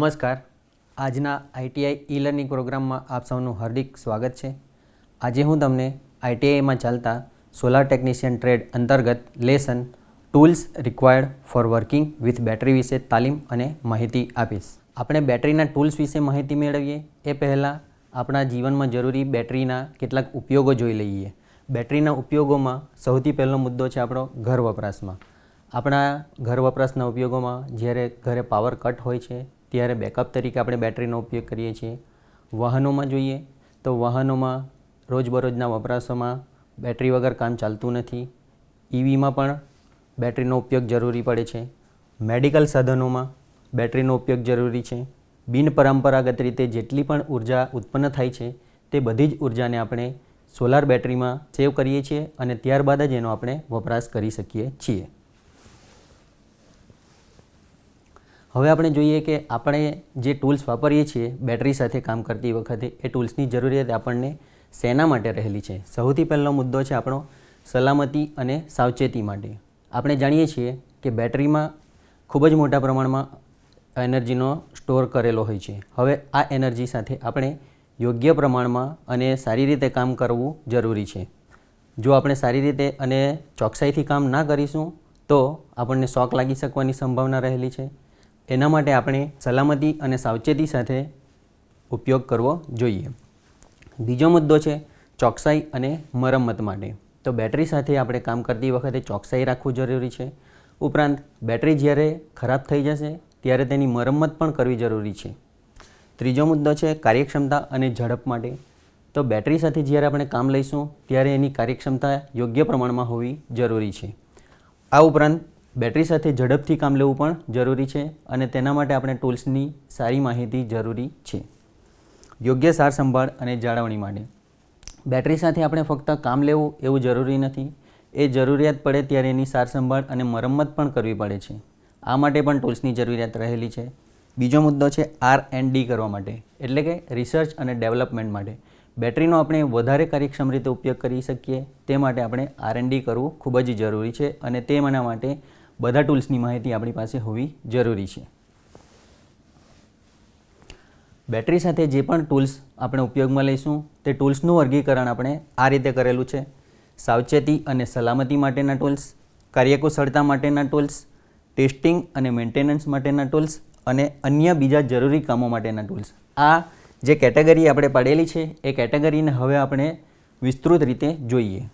નમસ્કાર. આજના ITI e learning પ્રોગ્રામમાં આપ સૌનું હાર્દિક સ્વાગત છે. આજે હું તમને આઈટીઆઈમાં ચાલતા સોલાર ટેકનિશિયન ટ્રેડ અંતર્ગત lesson tools required for working with battery વિશે તાલીમ અને માહિતી આપીશ. આપણે બેટરીના ટૂલ્સ વિશે માહિતી મેળવીએ એ પહેલાં આપણા જીવનમાં જરૂરી બેટરીના કેટલાક ઉપયોગો જોઈ લઈએ. બેટરીના ઉપયોગોમાં સૌથી પહેલો મુદ્દો છે આપણો ઘર વપરાશમાં. આપણા ઘર વપરાશના ઉપયોગોમાં જ્યારે ઘરે પાવર કટ હોય છે ત્યારે બેકઅપ તરીકે આપણે બેટરીનો ઉપયોગ કરીએ છીએ. વાહનોમાં જોઈએ તો વાહનોમાં રોજબરોજના વપરાશોમાં બેટરી વગર કામ ચાલતું નથી. ઈવીમાં પણ બેટરીનો ઉપયોગ જરૂરી પડે છે. મેડિકલ સાધનોમાં બેટરીનો ઉપયોગ જરૂરી છે. બિનપરંપરાગત રીતે જેટલી પણ ઉર્જા ઉત્પન્ન થાય છે તે બધી જ ઉર્જાને આપણે સોલાર બેટરીમાં સેવ કરીએ છીએ અને ત્યારબાદ જ એનો આપણે વપરાશ કરી શકીએ છીએ. હવે આપણે જોઈએ કે આપણે જે ટૂલ્સ વાપરીએ છીએ બેટરી સાથે કામ કરતી વખતે એ ટૂલ્સની જરૂરિયાત આપણને શેના માટે રહેલી છે. સૌથી પહેલો મુદ્દો છે આપણો સલામતી અને સાવચેતી માટે. આપણે જાણીએ છીએ કે બેટરીમાં ખૂબ જ મોટા પ્રમાણમાં એનર્જીનો સ્ટોર કરેલો હોય છે. હવે આ એનર્જી સાથે આપણે યોગ્ય પ્રમાણમાં અને સારી રીતે કામ કરવું જરૂરી છે. જો આપણે સારી રીતે અને ચોકસાઈથી કામ ના કરીશું તો આપણને શોક લાગી શકવાની સંભાવના રહેલી છે. એના માટે આપણે સલામતી અને સાવચેતી સાથે ઉપયોગ કરવો જોઈએ. બીજો મુદ્દો છે ચોકસાઈ અને મરમ્મત માટે. તો બેટરી સાથે આપણે કામ કરતી વખતે ચોકસાઈ રાખવું જરૂરી છે. ઉપરાંત બેટરી જ્યારે ખરાબ થઈ જશે ત્યારે તેની મરમ્મત પણ કરવી જરૂરી છે. ત્રીજો મુદ્દો છે કાર્યક્ષમતા અને ઝડપ માટે. તો બેટરી સાથે જ્યારે આપણે કામ લઈશું ત્યારે એની કાર્યક્ષમતા યોગ્ય પ્રમાણમાં હોવી જરૂરી છે. આ ઉપરાંત બેટરી સાથે ઝડપથી કામ લેવું પણ જરૂરી છે અને તેના માટે આપણે ટૂલ્સની સારી માહિતી જરૂરી છે. યોગ્ય સાર સંભાળ અને જાળવણી માટે. બેટરી સાથે આપણે ફક્ત કામ લેવું એવું જરૂરી નથી. એ જરૂરિયાત પડે ત્યારે એની સાર સંભાળ અને મરમ્મત પણ કરવી પડે છે. આ માટે પણ ટૂલ્સની જરૂરિયાત રહેલી છે. બીજો મુદ્દો છે R&D કરવા માટે, એટલે કે રિસર્ચ અને ડેવલપમેન્ટ માટે. બેટરીનો આપણે વધારે કાર્યક્ષમ રીતે ઉપયોગ કરી શકીએ તે માટે આપણે R&D કરવું ખૂબ જ જરૂરી છે અને તેના માટે બધા ટૂલ્સની માહિતી આપણી પાસે હોવી જરૂરી છે. બેટરી સાથે જે પણ ટૂલ્સ આપણે ઉપયોગમાં લઈશું તે ટૂલ્સનું વર્ગીકરણ આપણે આ રીતે કરેલું છે. સાવચેતી અને સલામતી માટેના ટૂલ્સ, કાર્યકુશળતા માટેના ટૂલ્સ, ટેસ્ટિંગ અને મેન્ટેનન્સ માટેના ટૂલ્સ અને અન્ય બીજા જરૂરી કામો માટેના ટૂલ્સ. આ જે કેટેગરી આપણે પાડેલી છે એ કેટેગરીને હવે આપણે વિસ્તૃત રીતે જોઈએ.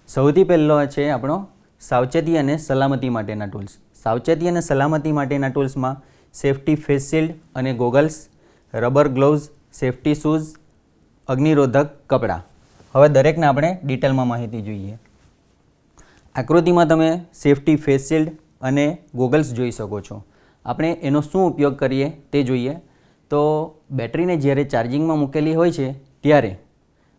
સૌથી પહેલો છે આપણો સાવચેતી અને સલામતી માટેના ટૂલ્સ. સાવચેતી અને સલામતી માટેના ટૂલ્સમાં સેફ્ટી ફેસ શિલ્ડ અને goggles, rubber gloves, safety shoes, અગ્નિરોધક કપડાં. હવે દરેકને આપણે ડિટેલમાં માહિતી જોઈએ. આકૃતિમાં તમે સેફ્ટી ફેસ શિલ્ડ અને ગોગલ્સ જોઈ શકો છો. આપણે એનો શું ઉપયોગ કરીએ તે જોઈએ. તો બેટરીને જ્યારે ચાર્જિંગમાં મૂકેલી હોય છે ત્યારે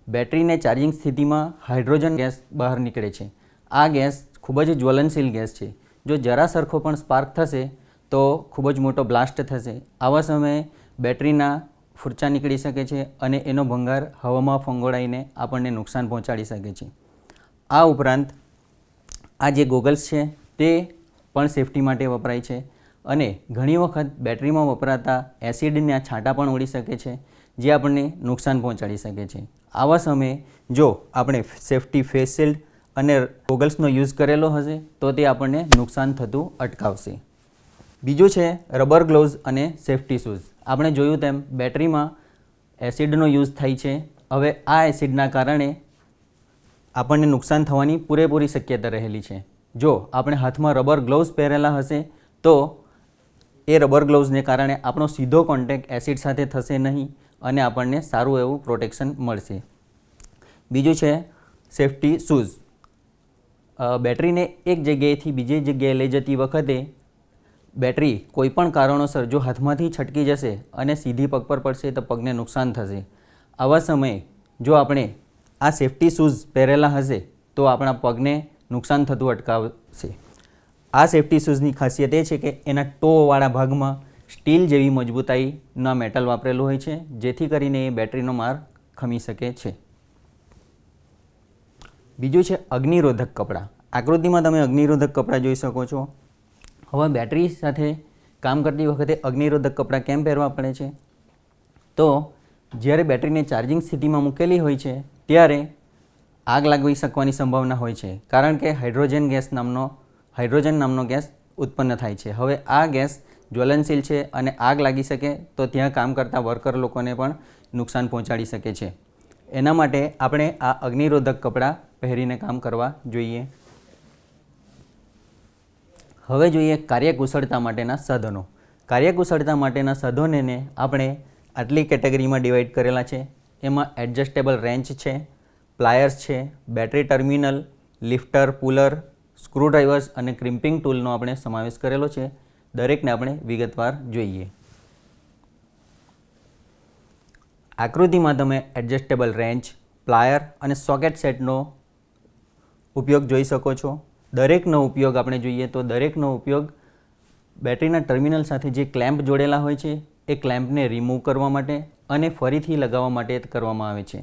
બેટરીને ચાર્જિંગ સ્થિતિમાં હાઇડ્રોજન ગેસ બહાર નીકળે છે. આ ગેસ ખૂબ જ જ્વલનશીલ ગેસ છે. જો જરા સરખો પણ સ્પાર્ક થશે તો ખૂબ જ મોટો બ્લાસ્ટ થશે. આવા સમયે બેટરીના ફૂરચા નીકળી શકે છે અને એનો ભંગાર હવામાં ફંગોળાઈને આપણને નુકસાન પહોંચાડી શકે છે. આ ઉપરાંત આ જે ગોગલ્સ છે તે પણ સેફટી માટે વપરાય છે અને ઘણી વખત બેટરીમાં વપરાતા એસિડના છાંટા પણ ઉડી શકે છે જે આપણને નુકસાન પહોંચાડી શકે છે. આવા સમયે જો આપણે સેફટી ફેસ શિલ્ડ અને ગોગલ્સનો યુઝ કરેલો હશે તો તે આપણને નુકસાન થતું અટકાવશે. બીજું છે રબર ગ્લોવ્સ અને સેફ્ટી શૂઝ. આપણે જોયું તેમ બેટરીમાં એસિડનો યુઝ થાય છે. હવે આ એસિડના કારણે આપણને નુકસાન થવાની પૂરેપૂરી શક્યતા રહેલી છે. જો આપણે હાથમાં રબર ગ્લોવ્સ પહેરેલા હશે તો એ રબર ગ્લોવ્સને કારણે આપણો સીધો કોન્ટેક્ટ એસિડ સાથે થશે નહીં અને આપણને સારું એવું પ્રોટેક્શન મળશે. બીજું છે સેફ્ટી શૂઝ. બેટરીને એક જગ્યાએથી બીજી જગ્યાએ લઈ જતી વખતે બેટરી કોઈપણ કારણોસર જો હાથમાંથી છટકી જશે અને સીધી પગ પર પડશે તો પગને નુકસાન થશે. આવા સમયે જો આપણે આ સેફ્ટી શૂઝ પહેરેલા હશે તો આપણા પગને નુકસાન થતું અટકાવશે. આ સેફ્ટી શૂઝની ખાસિયત એ છે કે એના ટોવાળા ભાગમાં સ્ટીલ જેવી મજબૂતાઈના મેટલ વાપરેલું હોય છે જેથી કરીને એ બેટરીનો માર ખમી શકે છે. બીજું છે અગ્નિરોધક કપડાં. આકૃતિમાં તમે અગ્નિરોધક કપડાં જોઈ શકો છો. હવે બેટરી સાથે કામ કરતી વખતે અગ્નિરોધક કપડાં કેમ પહેરવા પડે છે? તો જ્યારે બેટરીને ચાર્જિંગ સ્થિતિમાં મૂકેલી હોય છે ત્યારે આગ લાગી શકવાની સંભાવના હોય છે, કારણ કે હાઇડ્રોજન નામનો ગેસ ઉત્પન્ન થાય છે. હવે આ ગેસ જ્વલનશીલ છે અને આગ લાગી શકે તો ત્યાં કામ કરતા વર્કર લોકોને પણ નુકસાન પહોંચાડી શકે છે. એના માટે આપણે આ અગ્નિરોધક કપડાં પહેરીને કામ કરવા જોઈએ. હવે જોઈએ કાર્યકુશળતા માટેના સાધનો. કાર્યકુશળતા માટેના સાધનોને આપણે આટલી કેટેગરીમાં ડિવાઈડ કરેલા છે. એમાં એડજસ્ટેબલ રેન્ચ છે, પ્લાયર્સ છે, બેટરી ટર્મિનલ, લિફ્ટર, પુલર, સ્ક્રૂડ્રાઈવર્સ અને ક્રિમ્પિંગ ટૂલનો આપણે સમાવેશ કરેલો છે. દરેકને આપણે વિગતવાર જોઈએ. આકૃતિમાં તમે એડજસ્ટેબલ રેન્ચ, પ્લાયર અને સોકેટ સેટનો ઉપયોગ જોઈ શકો છો. દરેકનો ઉપયોગ આપણે જોઈએ તો દરેકનો ઉપયોગ બેટરીના ટર્મિનલ સાથે જે ક્લેમ્પ જોડેલા હોય છે એ ક્લેમ્પને રિમૂવ કરવા માટે અને ફરીથી લગાવવા માટે કરવામાં આવે છે.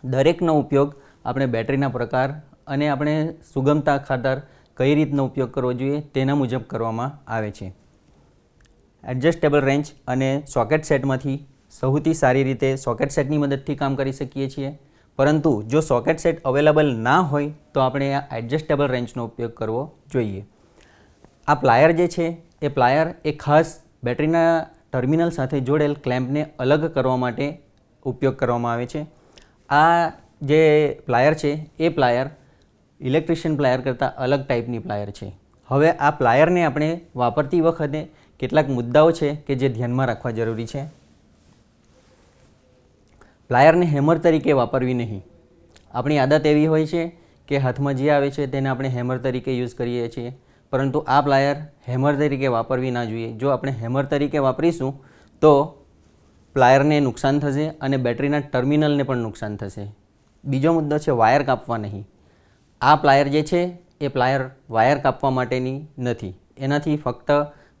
દરેકનો ઉપયોગ આપણે બેટરીના પ્રકાર અને આપણે સુગમતા ખાતર કઈ રીતનો ઉપયોગ કરવો જોઈએ તેના મુજબ કરવામાં આવે છે. એડજસ્ટેબલ રેન્ચ અને સોકેટ સેટમાંથી સૌથી સારી રીતે સોકેટ સેટની મદદથી કામ કરી શકીએ છીએ, પરંતુ જો સોકેટ સેટ અવેલેબલ ના હોય તો આપણે આ એડજસ્ટેબલ રેન્ચનો ઉપયોગ કરવો જોઈએ. આ પ્લાયર જે છે એ પ્લાયર એ ખાસ બેટરીના ટર્મિનલ સાથે જોડેલ ક્લેમ્પને અલગ કરવા માટે ઉપયોગ કરવામાં આવે છે. આ જે પ્લાયર છે એ પ્લાયર ઇલેક્ટ્રિશિયન પ્લાયર કરતાં અલગ ટાઈપની પ્લાયર છે. હવે આ પ્લાયરને આપણે વાપરતી વખતે કેટલાક મુદ્દાઓ છે કે જે ધ્યાનમાં રાખવા જરૂરી છે. પ્લાયરને હેમર તરીકે વાપરવી નહીં. આપણી આદત એવી હોય છે કે હાથમાં જે આવે છે તેને આપણે હેમર તરીકે યુઝ કરીએ છીએ, પરંતુ આ પ્લાયર હેમર તરીકે વાપરવી ના જોઈએ. જો આપણે હેમર તરીકે વાપરીશું તો પ્લાયરને નુકસાન થશે અને બેટરીના ટર્મિનલને પણ નુકસાન થશે. બીજો મુદ્દો છે વાયર કાપવા નહીં. આ પ્લાયર જે છે એ પ્લાયર વાયર કાપવા માટેની નથી. એનાથી ફક્ત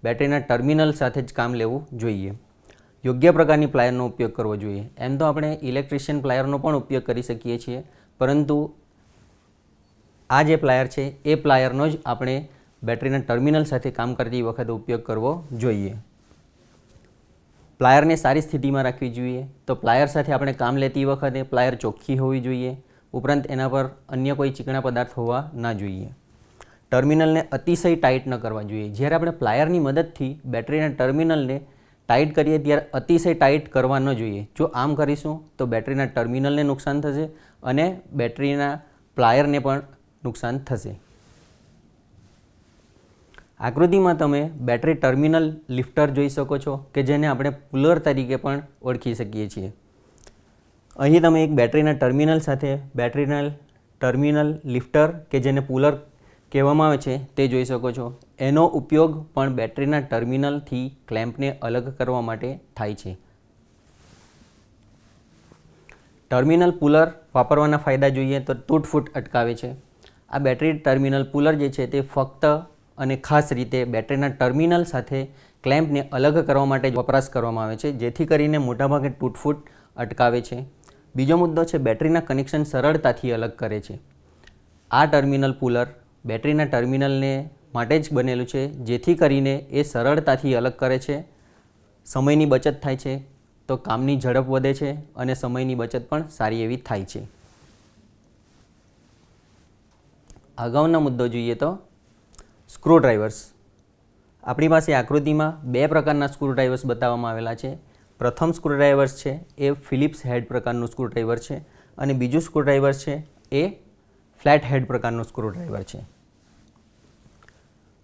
બેટરીના ટર્મિનલ સાથે જ કામ લેવું જોઈએ. યોગ્ય પ્રકારની પ્લાયરનો ઉપયોગ કરવો જોઈએ. એમ તો આપણે ઇલેક્ટ્રિશિયન પ્લાયરનો પણ ઉપયોગ કરી શકીએ છીએ, પરંતુ આ જે પ્લાયર છે એ પ્લાયરનો જ આપણે બેટરીના ટર્મિનલ સાથે કામ કરતી વખતે ઉપયોગ કરવો જોઈએ. પ્લાયરને સારી સ્થિતિમાં રાખવી જોઈએ. તો પ્લાયર સાથે આપણે કામ લેતી વખતે પ્લાયર ચોખ્ખી હોવી જોઈએ, ઉપરાંત એના પર અન્ય કોઈ ચીકણા પદાર્થ હોવા ના જોઈએ. ટર્મિનલને અતિશય ટાઈટ ન કરવા જોઈએ. જ્યારે આપણે પ્લાયરની મદદથી બેટરીના ટર્મિનલને ટાઈટ કરીએ ત્યારે અતિશય ટાઈટ કરવા ન જોઈએ. જો આમ કરીશું તો બેટરીના ટર્મિનલને નુકસાન થશે અને બેટરીના પ્લાયરને પણ નુકસાન થશે. આકૃતિમાં તમે બેટરી ટર્મિનલ લિફ્ટર જોઈ શકો છો કે જેને આપણે પુલર તરીકે પણ ઓળખી શકીએ છીએ. અહીં તમે એક બેટરીના ટર્મિનલ સાથે બેટરીના ટર્મિનલ લિફ્ટર કે જેને પુલર કહેવામાં આવે છે તે જોઈ શકો છો. એનો ઉપયોગ પણ બેટરીના ટર્મિનલથી ક્લેમ્પને અલગ કરવા માટે થાય છે. ટર્મિનલ પુલર વાપરવાના ફાયદા જોઈએ તો તૂટફૂટ અટકાવે છે. આ બેટરી ટર્મિનલ પુલર જે છે તે ફક્ત અને ખાસ રીતે બેટરીના ટર્મિનલ સાથે ક્લેમ્પને અલગ કરવા માટે વપરાશ કરવામાં આવે છે, જેથી કરીને મોટાભાગે તૂટફૂટ અટકાવે છે. બીજો મુદ્દો છે બેટરીના કનેક્શન સરળતાથી અલગ કરે છે. આ ટર્મિનલ પુલર બેટરીના ટર્મિનલને માટે જ બનેલું છે, જેથી કરીને એ સરળતાથી અલગ કરે છે. સમયની બચત થાય છે, તો કામની ઝડપ વધે છે અને સમયની બચત પણ સારી એવી થાય છે. અગાઉના મુદ્દો જોઈએ તો સ્ક્રૂડ્રાઈવર્સ. આપણી પાસે આકૃતિમાં બે પ્રકારના સ્ક્રૂડ્રાઈવર્સ બતાવવામાં આવેલા છે. પ્રથમ સ્ક્રૂડ્રાઈવર્સ છે એ ફિલિપ્સ હેડ પ્રકારનું સ્ક્રૂડ્રાઈવર છે અને બીજું સ્ક્રૂડ્રાઈવર છે એ ફ્લેટ હેડ પ્રકારનું સ્ક્રૂડ્રાઈવર છે.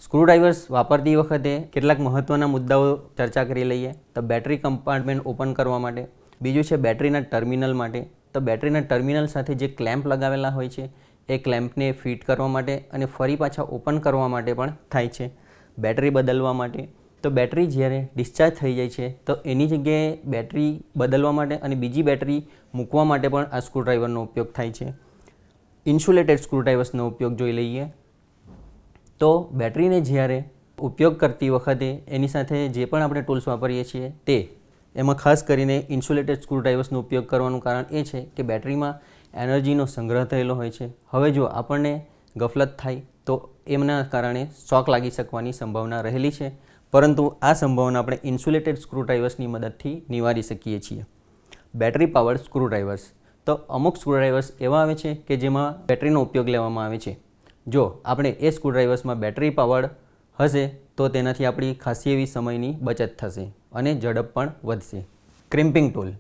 સ્ક્રૂડ્રાઈવર્સ વાપરતી વખતે કેટલાક મહત્ત્વના મુદ્દાઓ ચર્ચા કરી લઈએ. તો બેટરી કમ્પાર્ટમેન્ટ ઓપન કરવા માટે, બીજું છે બેટરીના ટર્મિનલ માટે. તો બેટરીના ટર્મિનલ સાથે જે ક્લેમ્પ લગાવેલા હોય છે એ ક્લેમ્પને ફિટ કરવા માટે અને ફરી પાછા ઓપન કરવા માટે પણ થાય છે. બેટરી બદલવા માટે, તો બેટરી જ્યારે ડિસ્ચાર્જ થઈ જાય છે તો એની જગ્યાએ બેટરી બદલવા માટે અને બીજી બેટરી મૂકવા માટે પણ આ સ્ક્રૂડ્રાઈવરનો ઉપયોગ થાય છે. ઇન્સ્યુલેટેડ સ્ક્રૂડ્રાઈવર્સનો ઉપયોગ જોઈ લઈએ. તો બેટરીને જ્યારે ઉપયોગ કરતી વખતે એની સાથે જે પણ આપણે ટૂલ્સ વાપરીએ છીએ તે એમાં ખાસ કરીને ઇન્સ્યુલેટેડ સ્ક્રૂડ્રાઈવર્સનો ઉપયોગ કરવાનું કારણ એ છે કે બેટરીમાં એનર્જીનો સંગ્રહ થયેલો હોય છે. હવે જો આપણને ગફલત થાય તો એમના કારણે શોક લાગી શકવાની સંભાવના રહેલી છે, પરંતુ આ સંભાવના આપણે ઇન્સ્યુલેટેડ સ્ક્રૂડ્રાઈવર્સની મદદથી નિવારી શકીએ છીએ. Battery powered screwdrivers. તો અમુક સ્ક્રૂડ્રાઈવર્સ એવા આવે છે કે જેમાં બેટરીનો ઉપયોગ લેવામાં આવે છે. જો આપણે એ સ્ક્રૂડ્રાઈવર્સમાં બેટરી પાવર્ડ હશે તો તેનાથી આપણી ખાસી એવી સમયની બચત થશે અને ઝડપ પણ વધશે. Crimping tool.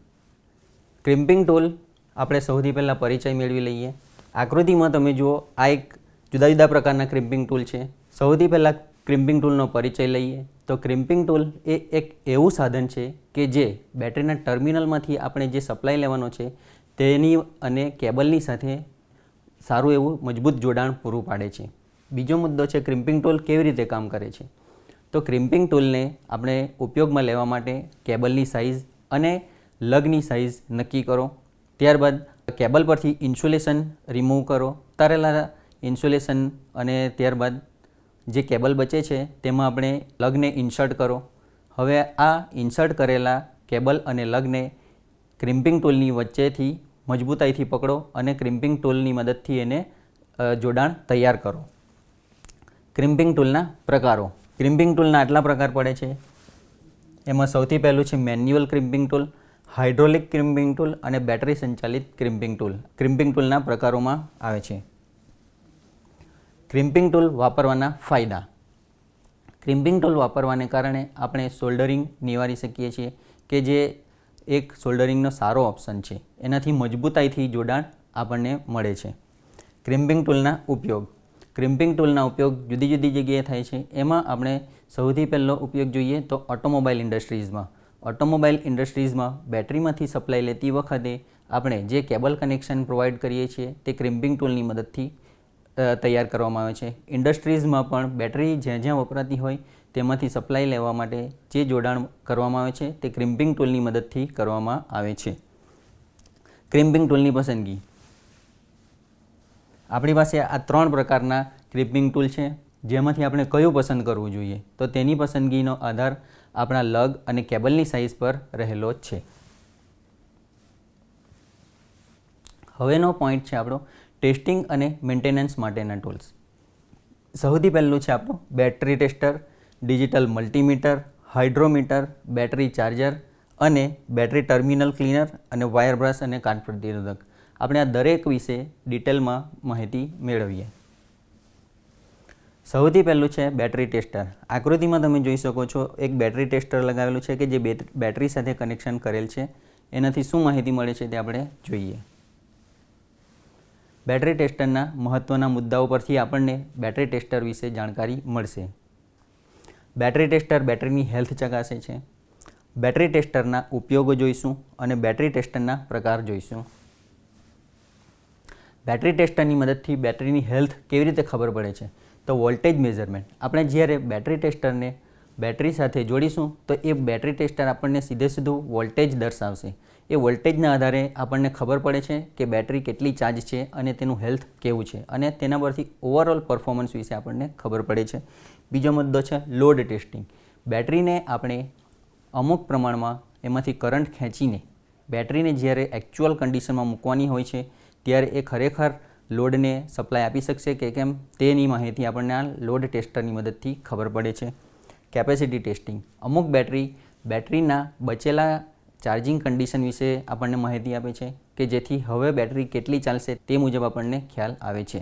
ક્રિમ્પિંગ ટૂલ આપણે સૌથી પહેલાં પરિચય મેળવી લઈએ. આકૃતિમાં તમે જુઓ, આ એક જુદા જુદા પ્રકારના ક્રિમ્પિંગ ટૂલ છે. સૌથી પહેલાં ક્રિમ્પિંગ ટૂલનો પરિચય લઈએ. તો ક્રિમ્પિંગ ટૂલ એ એક એવું સાધન છે કે જે બેટરીના ટર્મિનલમાંથી આપણે જે સપ્લાય લેવાનો છે તેની અને કેબલની સાથે સારું એવું મજબૂત જોડાણ પૂરું પાડે છે. બીજો મુદ્દો છે ક્રિમ્પિંગ ટૂલ કેવી રીતે કામ કરે છે. તો ક્રિમ્પિંગ ટૂલને આપણે ઉપયોગમાં લેવા માટે કેબલની સાઇઝ અને લગની સાઇઝ નક્કી કરો. ત્યારબાદ કેબલ પરથી ઇન્સ્યુલેશન રિમૂવ કરો, ઉતારેલા ઇન્સ્યુલેશન, અને ત્યારબાદ જે કેબલ બચે છે તેમાં આપણે લગને ઇન્સર્ટ કરો. હવે આ ઇન્સર્ટ કરેલા કેબલ અને લગને ક્રિમ્પિંગ ટૂલની વચ્ચેથી મજબૂતાઈથી પકડો અને ક્રિમ્પિંગ ટૂલની મદદથી એને જોડાણ તૈયાર કરો. ક્રિમ્પિંગ ટૂલના પ્રકારો. ક્રિમ્પિંગ ટૂલના આટલા પ્રકાર પડે છે. એમાં સૌથી પહેલું છે manual crimping tool, hydraulic crimping tool અને બેટરી સંચાલિત ક્રિમ્પિંગ ટૂલ. ક્રિમ્પિંગ ટૂલના પ્રકારોમાં આવે છે. ક્રિમ્પિંગ ટૂલ વાપરવાના ફાયદા. ક્રિમ્પિંગ ટૂલ વાપરવાને કારણે આપણે સોલ્ડરિંગ નિવારી શકીએ છીએ કે જે એક સોલ્ડરિંગનો સારો ઓપ્શન છે. એનાથી મજબૂતાઈથી જોડાણ આપણને મળે છે. ક્રિમ્પિંગ ટૂલના ઉપયોગ. ક્રિમ્પિંગ ટૂલના ઉપયોગ જુદી જુદી જગ્યાએ થાય છે. એમાં આપણે સૌથી પહેલો ઉપયોગ જોઈએ તો ઓટોમોબાઈલ ઇન્ડસ્ટ્રીઝમાં. ઓટોમોબાઈલ ઇન્ડસ્ટ્રીઝમાં બેટરીમાંથી સપ્લાય લેતી વખતે આપણે જે કેબલ કનેક્શન પ્રોવાઈડ કરીએ છીએ તે ક્રિમ્પિંગ ટૂલની મદદથી તૈયાર કરવામાં આવે છે. ઇન્ડસ્ટ્રીઝમાં પણ બેટરી જ્યાં જ્યાં વપરાતી હોય તેમાંથી સપ્લાય લેવા માટે જે જોડાણ કરવામાં આવે છે તે ક્રિમ્પિંગ ટૂલની મદદથી કરવામાં આવે છે. ક્રિમ્પિંગ ટૂલની પસંદગી. આપણી પાસે આ 3 પ્રકારના ક્રિમ્પિંગ ટૂલ છે, જેમાંથી આપણે કયું પસંદ કરવું જોઈએ. તો તેની પસંદગીનો આધાર આપણા લગ અને કેબલની સાઇઝ પર રહેલો છે. હવેનો પોઈન્ટ છે આપણો ટેસ્ટિંગ અને મેન્ટેનન્સ માટેના ટૂલ્સ. સૌથી પહેલું છે આપણું battery tester, digital multimeter, hydrometer, battery charger અને બેટરી ટર્મિનલ ક્લીનર અને વાયર બ્રશ અને કાટ પ્રતિરોધક. આપણે આ દરેક વિશે ડિટેલમાં માહિતી મેળવીએ. સૌથી પહેલું છે બેટરી ટેસ્ટર. આકૃતિમાં તમે જોઈ શકો છો એક બેટરી ટેસ્ટર લગાવેલું છે કે જે બેટરી સાથે કનેક્શન કરેલ છે. એનાથી શું માહિતી મળે છે તે આપણે જોઈએ. બેટરી ટેસ્ટરના મહત્ત્વના મુદ્દાઓ પરથી આપણને બેટરી ટેસ્ટર વિશે જાણકારી મળશે. બેટરી ટેસ્ટર બેટરીની હેલ્થ ચકાસે છે. બેટરી ટેસ્ટરના ઉપયોગો જોઈશું અને બેટરી ટેસ્ટરના પ્રકાર જોઈશું. બેટરી ટેસ્ટરની મદદથી બેટરીની હેલ્થ કેવી રીતે ખબર પડે છે. તો વોલ્ટેજ મેઝરમેન્ટ. આપણે જ્યારે બેટરી ટેસ્ટરને બેટરી સાથે જોડીશું તો એ બેટરી ટેસ્ટર આપણને સીધે સીધું વોલ્ટેજ દર્શાવશે. એ વોલ્ટેજના આધારે આપણને ખબર પડે છે કે બેટરી કેટલી ચાર્જ છે અને તેનું હેલ્થ કેવું છે, અને તેના પરથી ઓવરઓલ પરફોર્મન્સ વિશે આપણને ખબર પડે છે. બીજો મુદ્દો છે લોડ ટેસ્ટિંગ. બેટરીને આપણે અમુક પ્રમાણમાં એમાંથી કરંટ ખેંચીને બેટરીને જ્યારે એકચ્યુઅલ કન્ડિશનમાં મૂકવાની હોય છે ત્યારે એ ખરેખર લોડને સપ્લાય આપી શકશે કે કેમ તેની માહિતી આપણને આ લોડ ટેસ્ટરની મદદથી ખબર પડે છે. Capacity testing. અમુક બેટરીના બચેલા ચાર્જિંગ કન્ડિશન વિશે આપણને માહિતી આપે છે કે જેથી હવે બેટરી કેટલી ચાલશે તે મુજબ આપણને ખ્યાલ આવે છે.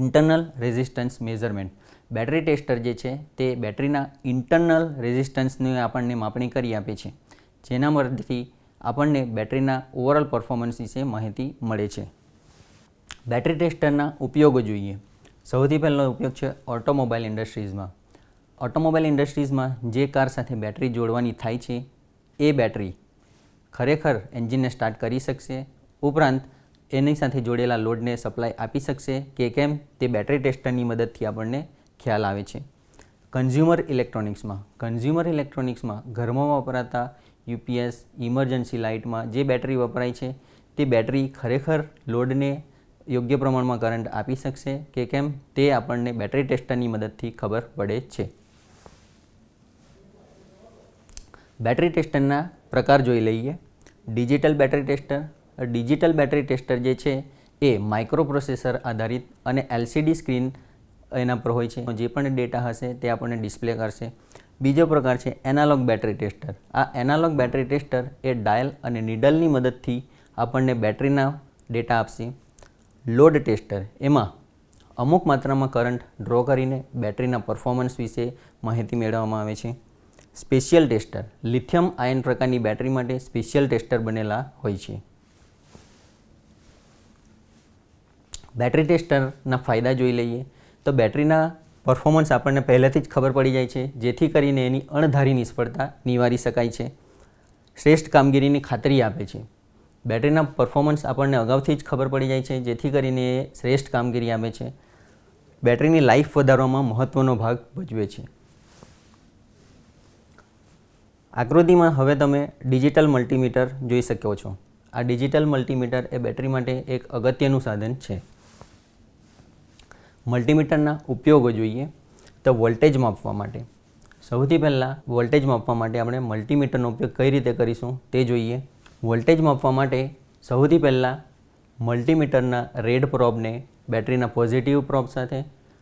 Internal resistance measurement. Battery tester જે છે તે બેટરીના ઇન્ટરનલ રેઝિસ્ટન્સની આપણને માપણી કરી આપે છે, જેના મદદથી આપણને બેટરીના ઓવરઓલ પરફોર્મન્સ વિશે માહિતી મળે છે. બેટરી ટેસ્ટરના ઉપયોગો જોઈએ. સૌથી પહેલો ઉપયોગ છે ઓટોમોબાઈલ ઇન્ડસ્ટ્રીઝમાં. ઓટોમોબાઈલ ઇન્ડસ્ટ્રીઝમાં જે કાર સાથે બેટરી જોડવાની થાય છે એ બેટરી ખરેખર એન્જિનને સ્ટાર્ટ કરી શકશે, ઉપરાંત એની સાથે જોડેલા લોડને સપ્લાય આપી શકશે કે કેમ તે બેટરી ટેસ્ટરની મદદથી આપણને ખ્યાલ આવે છે. કન્ઝ્યુમર ઇલેક્ટ્રોનિક્સમાં ઘરમાં વપરાતા યુપીએસ, ઇમરજન્સી લાઇટમાં જે બેટરી વપરાય છે તે બેટરી ખરેખર લોડને યોગ્ય પ્રમાણમાં કરંટ આપી શકશે કે કેમ તે આપણને બેટરી ટેસ્ટરની મદદથી ખબર પડે છે. બેટરી ટેસ્ટરના પ્રકાર જોઈ લઈએ. Digital battery tester. Digital battery tester જે છે એ માઇક્રો પ્રોસેસર આધારિત અને એલસીડી સ્ક્રીન એના પર હોય છે, જે પણ ડેટા હશે તે આપણને ડિસ્પ્લે કરશે. બીજો પ્રકાર છે એનાલોગ બેટરી ટેસ્ટર. આ એનાલોગ બેટરી ટેસ્ટર એ ડાયલ અને નીડલની મદદથી આપણને બેટરીના ડેટા આપશે. લોડ ટેસ્ટર એમાં અમુક માત્રામાં કરંટ ડ્રો કરીને બેટરીના પરફોર્મન્સ વિશે માહિતી મેળવવામાં આવે છે. સ્પેશિયલ ટેસ્ટર લિથિયમ આયન પ્રકારની બેટરી માટે સ્પેશિયલ ટેસ્ટર બનેલા હોય છે. બેટરી ટેસ્ટરના ફાયદા જોઈ લઈએ તો બેટરીના પરફોર્મન્સ આપણને પહેલેથી જ ખબર પડી જાય છે, જેથી કરીને એની અણધારી નિષ્ફળતા નિવારી શકાય છે. શ્રેષ્ઠ કામગીરીની ખાતરી આપે છે. બેટરીના પરફોર્મન્સ આપણને અગાઉથી જ ખબર પડી જાય છે, જેથી કરીને એ શ્રેષ્ઠ કામગીરી આપે છે. બેટરીની લાઈફ વધારવામાં મહત્ત્વનો ભાગ ભજવે છે. આકૃતિમાં હવે તમે ડિજિટલ મલ્ટીમીટર જોઈ શકો છો. આ ડિજિટલ મલ્ટીમીટર એ બેટરી માટે એક અગત્યનું સાધન છે. મલ્ટીમીટરના ઉપયોગો જોઈએ તો વોલ્ટેજ માપવા માટે. સૌથી પહેલાં વોલ્ટેજ માપવા માટે આપણે મલ્ટીમીટરનો ઉપયોગ કઈ રીતે કરીશું તે જોઈએ. વોલ્ટેજ માપવા માટે સૌથી પહેલાં મલ્ટીમીટરના રેડ પ્રોબને બેટરીના પોઝિટિવ પ્રોબ સાથે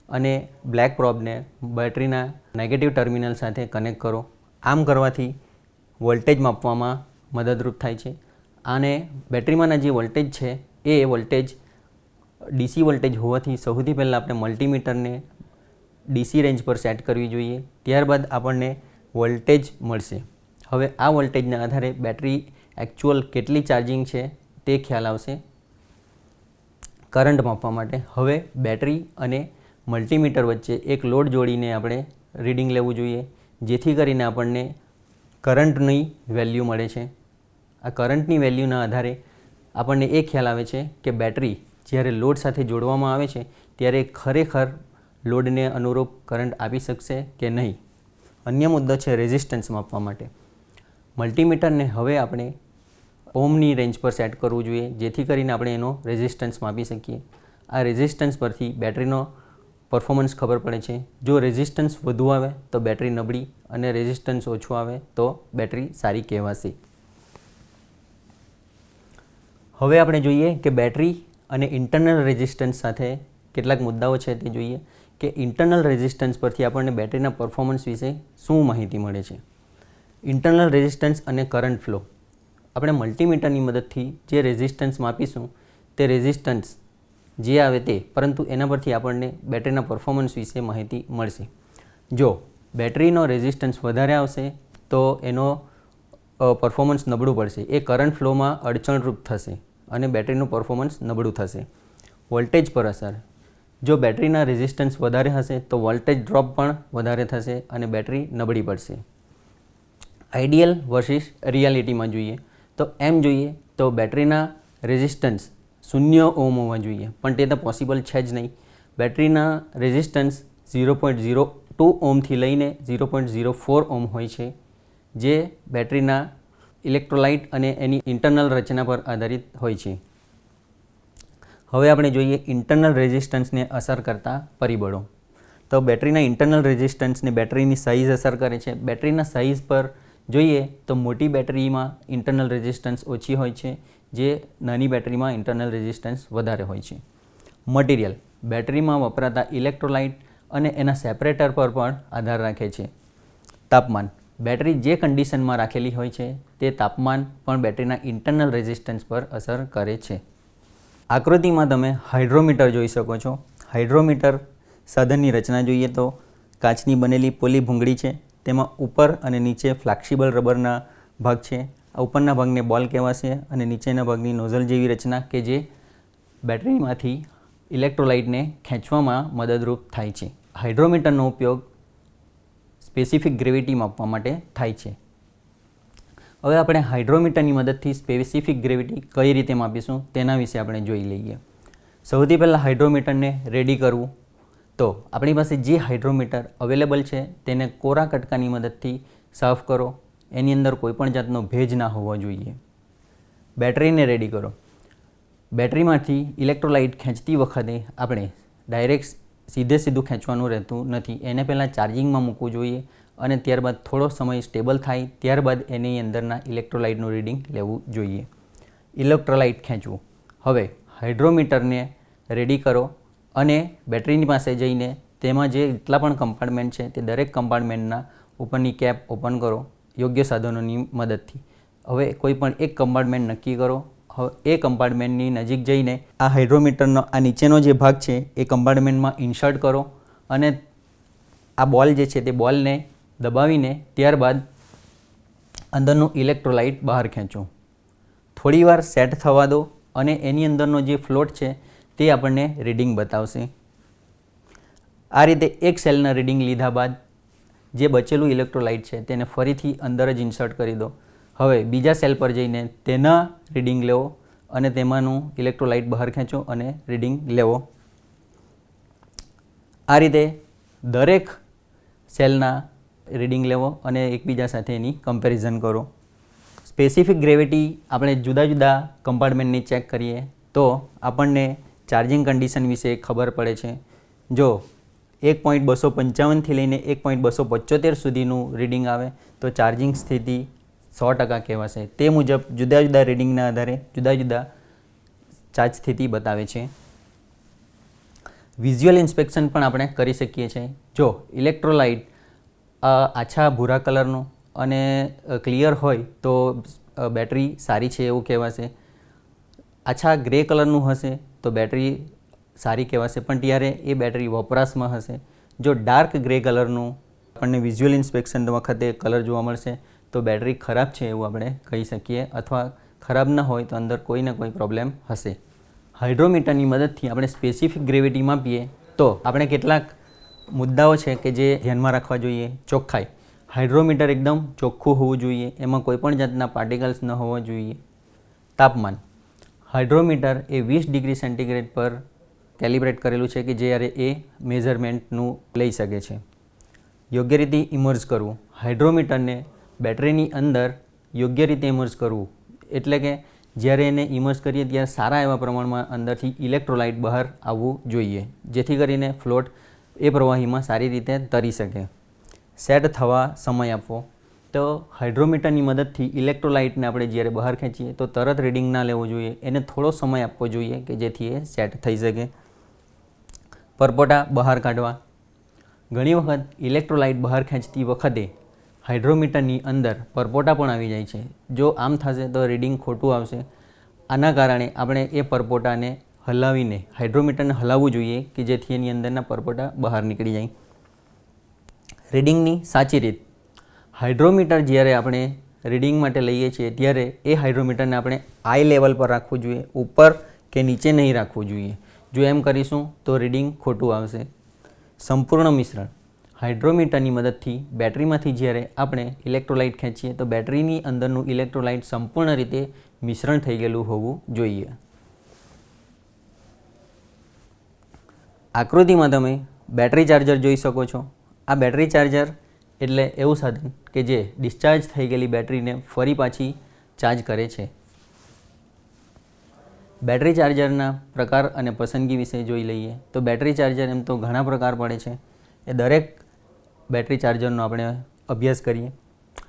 અને બ્લેક પ્રોબને બેટરીના નેગેટિવ ટર્મિનલ સાથે કનેક્ટ કરો. આમ કરવાથી વોલ્ટેજ માપવામાં મદદરૂપ થાય છે. અને બેટરીમાંના જે વોલ્ટેજ છે એ વોલ્ટેજ ડીસી વોલ્ટેજ હોવાથી સૌથી પહેલાં આપણે મલ્ટીમીટરને ડીસી રેન્જ પર સેટ કરવી જોઈએ. ત્યારબાદ આપણને વોલ્ટેજ મળશે. હવે આ વોલ્ટેજના આધારે બેટરી એકચ્યુઅલ કેટલી ચાર્જિંગ છે તે ખ્યાલ આવશે. કરંટ માપવા માટે હવે બેટરી અને મલ્ટીમીટર વચ્ચે એક લોડ જોડીને આપણે રીડિંગ લેવું જોઈએ, જેથી કરીને આપણને કરંટની વેલ્યુ મળે છે. આ કરંટની વેલ્યુના આધારે આપણને એ ખ્યાલ આવે છે કે બેટરી જ્યારે લોડ સાથે જોડવામાં આવે છે ત્યારે ખરેખર લોડને અનુરૂપ કરંટ આપી શકશે કે નહીં. અન્ય મુદ્દો છે રેઝિસ્ટન્સ માપવા માટે. મલ્ટીમીટરને હવે આપણે ઓમની રેન્જ પર સેટ કરવું જોઈએ, જેથી કરીને આપણે એનો રેઝિસ્ટન્સ માપી શકીએ. આ રેઝિસ્ટન્સ પરથી બેટરીનો પરફોર્મન્સ ખબર પડે છે. જો રેઝિસ્ટન્સ વધુ આવે તો બેટરી નબળી અને રેઝિસ્ટન્સ ઓછું આવે તો બેટરી સારી કહેવાશે. હવે આપણે જોઈએ કે બેટરી અને ઇન્ટરનલ રેઝિસ્ટન્સ સાથે કેટલાક મુદ્દાઓ છે તે જોઈએ કે ઇન્ટરનલ રેઝિસ્ટન્સ પરથી આપણને બેટરીના પરફોર્મન્સ વિશે શું માહિતી મળે છે. ઇન્ટરનલ રેઝિસ્ટન્સ અને કરંટ ફ્લો. આપણે મલ્ટીમીટરની મદદથી જે રેઝિસ્ટન્સ માપીશું તે રેઝિસ્ટન્સ જે આવે તે, પરંતુ એના પરથી આપણને બેટરીના પરફોર્મન્સ વિશે માહિતી મળશે. જો બેટરીનો રેઝિસ્ટન્સ વધારે આવશે તો એનો પરફોર્મન્સ નબળું પડશે. એ કરંટ ફ્લોમાં અડચણરૂપ થશે અને બેટરીનું પરફોર્મન્સ નબળું થશે. વોલ્ટેજ પર અસર. જો બેટરીના રેઝિસ્ટન્સ વધારે હશે તો વોલ્ટેજ ડ્રોપ પણ વધારે થશે અને બેટરી નબળી પડશે. આઈડિયલ વર્સિસ રિયાલિટીમાં જોઈએ તો એમ જોઈએ તો બેટરીના રેઝિસ્ટન્સ 0 ઓમ હોવા જોઈએ, પણ તે તો પોસિબલ છે જ નહીં. બેટરીના રેઝિસ્ટન્સ 0.02 ઓમથી લઈને 0.04 ઓમ હોય છે, જે બેટરીના ઇલેક્ટ્રોલાઇટ અને એની ઇન્ટરનલ રચના પર આધારિત હોય છે. હવે આપણે જોઈએ ઇન્ટરનલ રેઝિસ્ટન્સને અસર કરતા પરિબળો. તો બેટરીના ઇન્ટરનલ રેઝિસ્ટન્સને બેટરીની સાઇઝ અસર કરે છે. બેટરીના સાઇઝ પર જોઈએ તો મોટી બેટરીમાં ઇન્ટરનલ રેઝિસ્ટન્સ ઓછી હોય છે, જે નાની બેટરીમાં ઇન્ટરનલ રેઝિસ્ટન્સ વધારે હોય છે. મટીરિયલ. બેટરીમાં વપરાતા ઇલેક્ટ્રોલાઇટ અને એના સેપરેટર પર પણ આધાર રાખે છે. તાપમાન. બેટરી જે કન્ડિશનમાં રાખેલી હોય છે તે તાપમાન પણ બેટરીના ઇન્ટરનલ રેઝિસ્ટન્સ પર અસર કરે છે. આકૃતિમાં તમે હાઇડ્રોમીટર જોઈ શકો છો. હાઇડ્રોમીટર સાધનની રચના જોઈએ તો કાચની બનેલી પોલી ભૂંગળી છે. તેમાં ઉપર અને નીચે ફ્લેક્સિબલ રબરના ભાગ છે. આ ઉપરના ભાગને બોલ કહેવાશે અને નીચેના ભાગની નોઝલ જેવી રચના કે જે બેટરીમાંથી ઇલેક્ટ્રોલાઇટને ખેંચવામાં મદદરૂપ થાય છે. હાઇડ્રોમીટરનો ઉપયોગ સ્પેસિફિક ગ્રેવિટી માપવા માટે થાય છે. હવે આપણે હાઇડ્રોમીટરની મદદથી સ્પેસિફિક ગ્રેવિટી કઈ રીતે માપીશું તેના વિશે આપણે જોઈ લઈએ. સૌથી પહેલાં હાઇડ્રોમીટરને રેડી કરવું. તો આપણી પાસે જે હાઇડ્રોમીટર અવેલેબલ છે તેને કોરા કટકાની મદદથી સાફ કરો. એની અંદર કોઈપણ જાતનો ભેજ ના હોવો જોઈએ. બેટરીને રેડી કરો. બેટરીમાંથી ઇલેક્ટ્રોલાઇટ ખેંચતી વખતે આપણે ડાયરેક્ટ સીધું ખેંચવાનું રહેતું નથી. એને પહેલાં ચાર્જિંગમાં મૂકવું જોઈએ અને ત્યારબાદ થોડો સમય સ્ટેબલ થાય ત્યારબાદ એની અંદરના ઇલેક્ટ્રોલાઇટનું રીડિંગ લેવું જોઈએ. ઇલેક્ટ્રોલાઇટ ખેંચવું. હવે હાઇડ્રોમીટરને રેડી કરો અને બેટરીની પાસે જઈને તેમાં જે જેટલા પણ કમ્પાર્ટમેન્ટ છે તે દરેક કમ્પાર્ટમેન્ટના ઉપરની કેપ ઓપન કરો યોગ્ય સાધનોની મદદથી. હવે કોઈ પણ એક કમ્પાર્ટમેન્ટ નક્કી કરો. હવે એ કમ્પાર્ટમેન્ટની નજીક જઈને આ હાઇડ્રોમીટરનો આ નીચેનો જે ભાગ છે એ કમ્પાર્ટમેન્ટમાં ઇન્સર્ટ કરો અને આ બોલ જે છે તે બોલને દબાવીને ત્યારબાદ અંદરનું ઇલેક્ટ્રોલાઇટ બહાર ખેંચો. થોડીવાર સેટ થવા દો અને એની અંદરનો જે ફ્લોટ છે તે આપણને રીડિંગ બતાવશે. આ રીતે એક સેલના રીડિંગ લીધા બાદ જે બચેલું ઇલેક્ટ્રોલાઇટ છે તેને ફરીથી અંદર જ ઇન્સર્ટ કરી દો. હવે બીજા સેલ પર જઈને તેના રીડિંગ લેવો અને તેમાંનું ઇલેક્ટ્રોલાઇટ બહાર ખેંચો અને રીડિંગ લેવો. આ રીતે દરેક સેલના રીડિંગ લેવો અને એકબીજા સાથે એની કમ્પેરિઝન કરો. સ્પેસિફિક ગ્રેવિટી આપણે જુદા જુદા કમ્પાર્ટમેન્ટની ચેક કરીએ તો આપણને ચાર્જિંગ કન્ડિશન વિશે ખબર પડે છે. જો 1.255થી લઈને 1.275 સુધીનું રીડિંગ આવે તો ચાર્જિંગ સ્થિતિ 100% કહેવાશે. તે મુજબ જુદા જુદા રીડિંગના આધારે જુદા જુદા ચાર્જ સ્થિતિ બતાવે છે. વિઝ્યુઅલ ઇન્સ્પેક્શન પણ આપણે કરી શકીએ છીએ. જો ઇલેક્ટ્રોલાઇટ આછા ભૂરા કલરનું અને ક્લિયર હોય તો બેટરી સારી છે એવું કહેવાશે. આછા ગ્રે કલરનું હશે તો બેટરી સારી કહેવાશે પણ ત્યારે એ બેટરી વપરાશમાં હશે. જો ડાર્ક ગ્રે કલરનું આપણને વિઝ્યુઅલ ઇન્સ્પેક્શન વખતે કલર જોવા મળશે તો બેટરી ખરાબ છે એવું આપણે કહી શકીએ અથવા ખરાબ ન હોય તો અંદર કોઈ ને કોઈ પ્રોબ્લેમ હશે. હાઇડ્રોમીટરની મદદથી આપણે સ્પેસિફિક ગ્રેવિટી માપીએ તો આપણે કેટલાક મુદ્દાઓ છે કે જે ધ્યાનમાં રાખવા જોઈએ. ચોખ્ખાઈ, હાઇડ્રોમીટર એકદમ ચોખ્ખું હોવું જોઈએ, એમાં કોઈપણ જાતના પાર્ટિકલ્સ ન હોવા જોઈએ. તાપમાન, હાઇડ્રોમીટર એ 20 ડિગ્રી સેન્ટીગ્રેડ પર કેલિબ્રેટ કરેલું છે કે જ્યારે એ મેઝરમેન્ટનું લઈ શકે છે. યોગ્ય રીતે ઇમર્જ કરવું, હાઇડ્રોમીટરને બેટરીની અંદર યોગ્ય રીતે ઇમર્જ કરવું એટલે કે જ્યારે એને ઇમર્જ કરીએ ત્યારે સારા એવા પ્રમાણમાં અંદરથી ઇલેક્ટ્રોલાઇટ બહાર આવવું જોઈએ જેથી કરીને ફ્લોટ એ પ્રવાહીમાં સારી રીતે તરી શકે. સેટ થવા સમય આપવો, તો હાઇડ્રોમીટરની મદદથી ઇલેક્ટ્રોલાઇટને આપણે જ્યારે બહાર ખેંચીએ તો તરત રીડિંગ ના લેવું જોઈએ, એને થોડો સમય આપવો જોઈએ કે જેથી એ સેટ થઈ શકે. પરપોટા બહાર કાઢવા, ઘણી વખત ઇલેક્ટ્રોલાઇટ બહાર ખેંચતી વખતે હાઇડ્રોમીટરની અંદર પરપોટા પણ આવી જાય છે. જો આમ થશે તો રીડિંગ ખોટું આવશે. આના કારણે આપણે એ પરપોટાને હલાવીને હાઇડ્રોમીટરને હલાવવું જોઈએ કે જેથી એની અંદરના પરપોટા બહાર નીકળી જાય. રીડિંગની સાચી રીત, હાઇડ્રોમીટર જ્યારે આપણે રીડિંગ માટે લઈએ છીએ ત્યારે એ હાઇડ્રોમીટરને આપણે આઈ લેવલ પર રાખવું જોઈએ, ઉપર કે નીચે નહીં રાખવું જોઈએ. જો એમ કરીશું તો રીડિંગ ખોટું આવશે. સંપૂર્ણ મિશ્રણ, હાઇડ્રોમીટરની મદદથી બેટરીમાંથી જ્યારે આપણે ઇલેક્ટ્રોલાઇટ ખેંચીએ તો બેટરીની અંદરનું ઇલેક્ટ્રોલાઇટ સંપૂર્ણ રીતે મિશ્રણ થઈ ગયેલું હોવું જોઈએ. આકૃતિમાં તમે બેટરી ચાર્જર જોઈ શકો છો. આ બેટરી ચાર્જર એટલે એવું સાધન કે જે ડિસ્ચાર્જ થઈ ગયેલી બેટરીને ફરી પાછી ચાર્જ કરે છે. બેટરી ચાર્જરના પ્રકાર અને પસંદગી વિશે જોઈ લઈએ તો બેટરી ચાર્જર એમ તો ઘણા પ્રકાર પડે છે. એ દરેક બેટરી ચાર્જરનો આપણે અભ્યાસ કરીએ.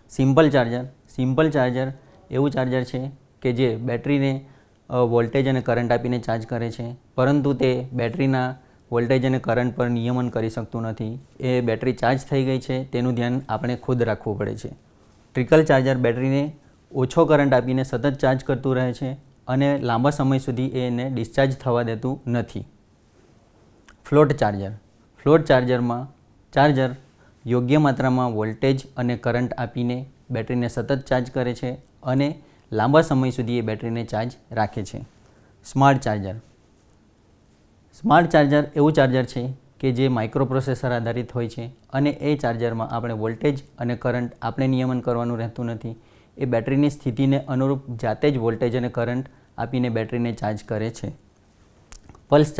સિમ્પલ ચાર્જર એવું ચાર્જર છે કે જે બેટરીને વોલ્ટેજ અને કરંટ આપીને ચાર્જ કરે છે પરંતુ તે બેટરીના વોલ્ટેજ અને કરંટ પર નિયમન કરી શકતું નથી. એ બેટરી ચાર્જ થઈ ગઈ છે તેનું ધ્યાન આપણે ખુદ રાખવું પડે છે. ટ્રિકલ ચાર્જર બેટરીને ઓછો કરંટ આપીને સતત ચાર્જ કરતું રહે છે અને લાંબા સમય સુધી એને ડિસ્ચાર્જ થવા દેતું નથી. ફ્લોટ ચાર્જરમાં ચાર્જર યોગ્ય માત્રામાં વોલ્ટેજ અને કરંટ આપીને બેટરીને સતત ચાર્જ કરે છે અને લાંબા સમય સુધી એ બેટરીને ચાર્જ રાખે છે. સ્માર્ટ ચાર્જર એવું ચાર્જર છે કે જે માઇક્રોપ્રોસેસર આધારિત હોય છે અને એ ચાર્જરમાં આપણે વોલ્ટેજ અને કરંટ આપણે નિયમન કરવાનું રહેતું નથી. એ બેટરીની સ્થિતિને અનુરૂપ જાતે જ વોલ્ટેજ અને કરંટ આપીને બેટરીને ચાર્જ કરે છે. પલ્સ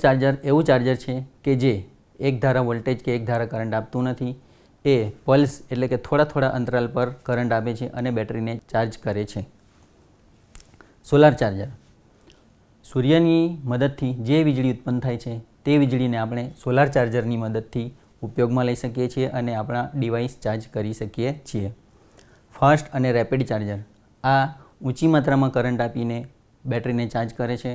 ચાર્જર એવું ચાર્જર છે કે જે એક ધારા વોલ્ટેજ કે એક ધારા કરંટ આપતું નથી. એ પલ્સ એટલે કે થોડા થોડા અંતરાલ પર કરંટ આપે છે અને બેટરીને ચાર્જ કરે છે. સોલાર ચાર્જર, સૂર્યની મદદથી જે વીજળી ઉત્પન્ન થાય છે તે વીજળીને આપણે સોલાર ચાર્જરની મદદથી ઉપયોગમાં લઈ શકીએ છીએ અને આપણા ડિવાઇસ ચાર્જ કરી શકીએ છીએ. ફાસ્ટ અને રેપિડ ચાર્જર, આ ઊંચી માત્રામાં કરંટ આપીને બેટરીને ચાર્જ કરે છે.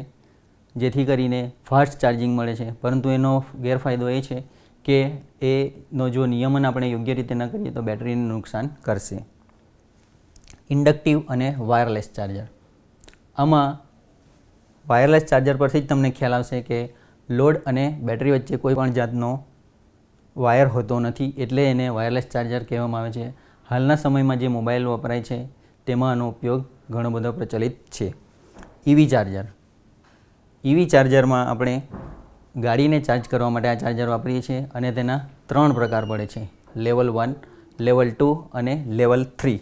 જેથી કરીને ફાસ્ટ ચાર્જિંગ મળે છે, પરંતુ એનો ગેરફાયદો એ છે કે એનો જો નિયમન આપણે યોગ્ય રીતે ન કરીએ તો બેટરીને નુકસાન કરશે. ઇન્ડક્ટિવ અને વાયરલેસ ચાર્જર. આમાં વાયરલેસ ચાર્જર પરથી જ તમને ખ્યાલ આવશે કે લોડ અને બેટરી વચ્ચે કોઈ પણ જાતનો વાયર હોતો નથી, એટલે એને વાયરલેસ ચાર્જર કહેવામાં આવે છે. હાલના સમયમાં જે મોબાઈલ વપરાય છે તેમાં આનો ઉપયોગ ઘણો બધો પ્રચલિત છે. EV charger. EV ચાર્જરમાં આપણે ગાડીને ચાર્જ કરવા માટે આ ચાર્જર વાપરીએ છીએ અને તેના 3 પ્રકાર પડે છે: લેવલ 1, લેવલ 2 અને લેવલ 3.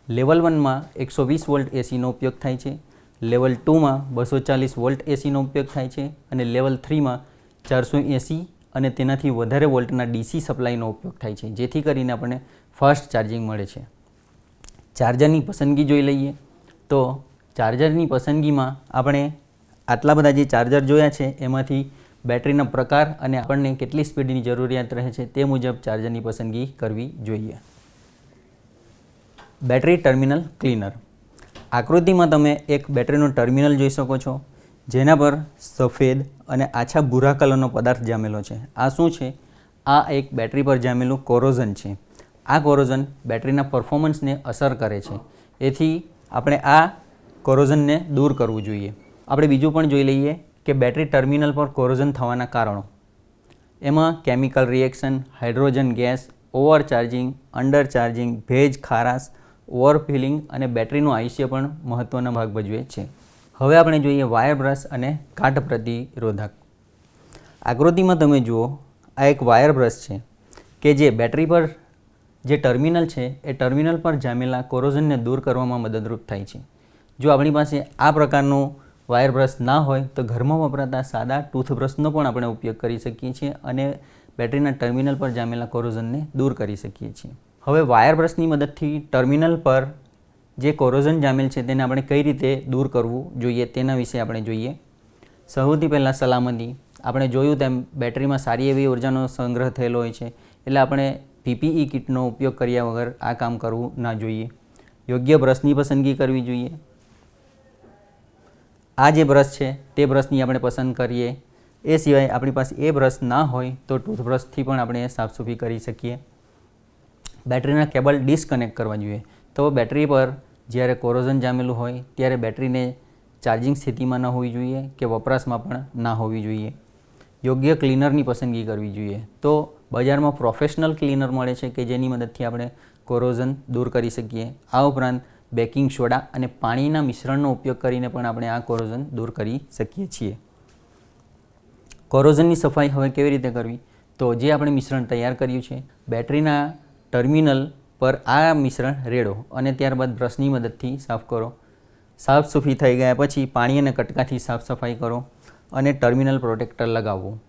લેવલ 1માં 120 વોલ્ટ એસીનો ઉપયોગ થાય છે, લેવલ 2માં 240 વોલ્ટ એસીનો ઉપયોગ થાય છે અને લેવલ 3માં 480 અને તેનાથી વધારે વોલ્ટના DC સપ્લાયનો ઉપયોગ થાય છે, જેથી કરીને આપણને ફાસ્ટ ચાર્જિંગ મળે છે. ચાર્જરની પસંદગી જોઈ લઈએ તો ચાર્જરની પસંદગીમાં આપણે આટલા બધા જે ચાર્જર જોયા છે એમાંથી બેટરીના પ્રકાર અને આપણને કેટલી સ્પીડની જરૂરિયાત રહે છે તે મુજબ ચાર્જરની પસંદગી કરવી જોઈએ. Battery terminal cleaner. આકૃતિમાં તમે એક બેટરીનું ટર્મિનલ જોઈ શકો છો, જેના પર સફેદ અને આછા ભૂરા કલરનો પદાર્થ જામેલો છે. આ શું છે? આ એક બેટરી પર જામેલું કોરોઝન છે. આ કોરોઝન બેટરીના પરફોર્મન્સને અસર કરે છે, એથી આપણે આ કોરોઝનને દૂર કરવું જોઈએ. આપણે બીજું પણ જોઈ લઈએ કે બેટરી ટર્મિનલ પર કોરોઝન થવાના કારણો. એમાં chemical reaction, hydrogen gas, over charging, under charging, ભેજ, ખારાશ, ઓવરફિલિંગ અને બેટરીનું આયુષ્ય પણ મહત્ત્વનો ભાગ ભજવે છે. હવે આપણે જોઈએ વાયર બ્રશ અને કાટ પ્રતિરોધક. આકૃતિમાં તમે જુઓ, આ એક વાયર બ્રશ છે કે જે બેટરી પર જે ટર્મિનલ છે એ ટર્મિનલ પર જામેલા કોરોઝનને દૂર કરવામાં મદદરૂપ થાય છે. જો આપણી પાસે આ પ્રકારનું વાયર બ્રશ ના હોય તો ઘરમાં વપરાતા સાદા ટૂથબ્રશનો પણ આપણે ઉપયોગ કરી શકીએ છીએ અને બેટરીના ટર્મિનલ પર જામેલા કોરોઝનને દૂર કરી શકીએ છીએ. હવે વાયર બ્રશની મદદથી ટર્મિનલ પર જે કોરોઝન જામેલ છે તેને આપણે કઈ રીતે દૂર કરવું જોઈએ તેના વિશે આપણે જોઈએ. સૌથી પહેલાં સલામતી. આપણે જોયું તેમ બેટરીમાં સારી એવી ઉર્જાનો સંગ્રહ થયેલો હોય છે, એટલે આપણે PPE કિટનો ઉપયોગ કર્યા વગર આ કામ કરવું ના જોઈએ. યોગ્ય બ્રશની પસંદગી કરવી જોઈએ. આ જે બ્રશ છે તે બ્રશની આપણે પસંદ કરીએ. એ સિવાય આપણી પાસે એ બ્રશ ના હોય તો ટૂથબ્રશથી પણ આપણે સાફસૂફી કરી શકીએ. બેટરીના કેબલ ડિસ્કનેક્ટ કરવા જોઈએ. તો બેટરી પર જ્યારે કોરોઝન જામેલું હોય ત્યારે બેટરીને ચાર્જિંગ સ્થિતિમાં ન હોવી જોઈએ કે વપરાશમાં પણ ના હોવી જોઈએ. યોગ્ય ક્લીનરની પસંદગી કરવી જોઈએ. તો બજારમાં પ્રોફેશનલ ક્લીનર મળે છે કે જેની મદદથી આપણે કોરોઝન દૂર કરી શકીએ. આ ઉપરાંત બેકિંગ સોડા અને પાણીના મિશ્રણનો ઉપયોગ કરીને પણ આપણે આ કોરોઝન દૂર કરી શકીએ છીએ. કોરોઝનની સફાઈ હવે કેવી રીતે કરવી? તો જે આપણે મિશ્રણ તૈયાર કર્યું છે, બેટરીના ટર્મિનલ પર આ મિશ્રણ રેડો અને ત્યારબાદ બ્રશની મદદથી સાફ કરો. સાફસૂફી થઈ ગયા પછી પાણી અને કટકાથી સાફ સફાઈ કરો અને ટર્મિનલ પ્રોટેક્ટર લગાવવું.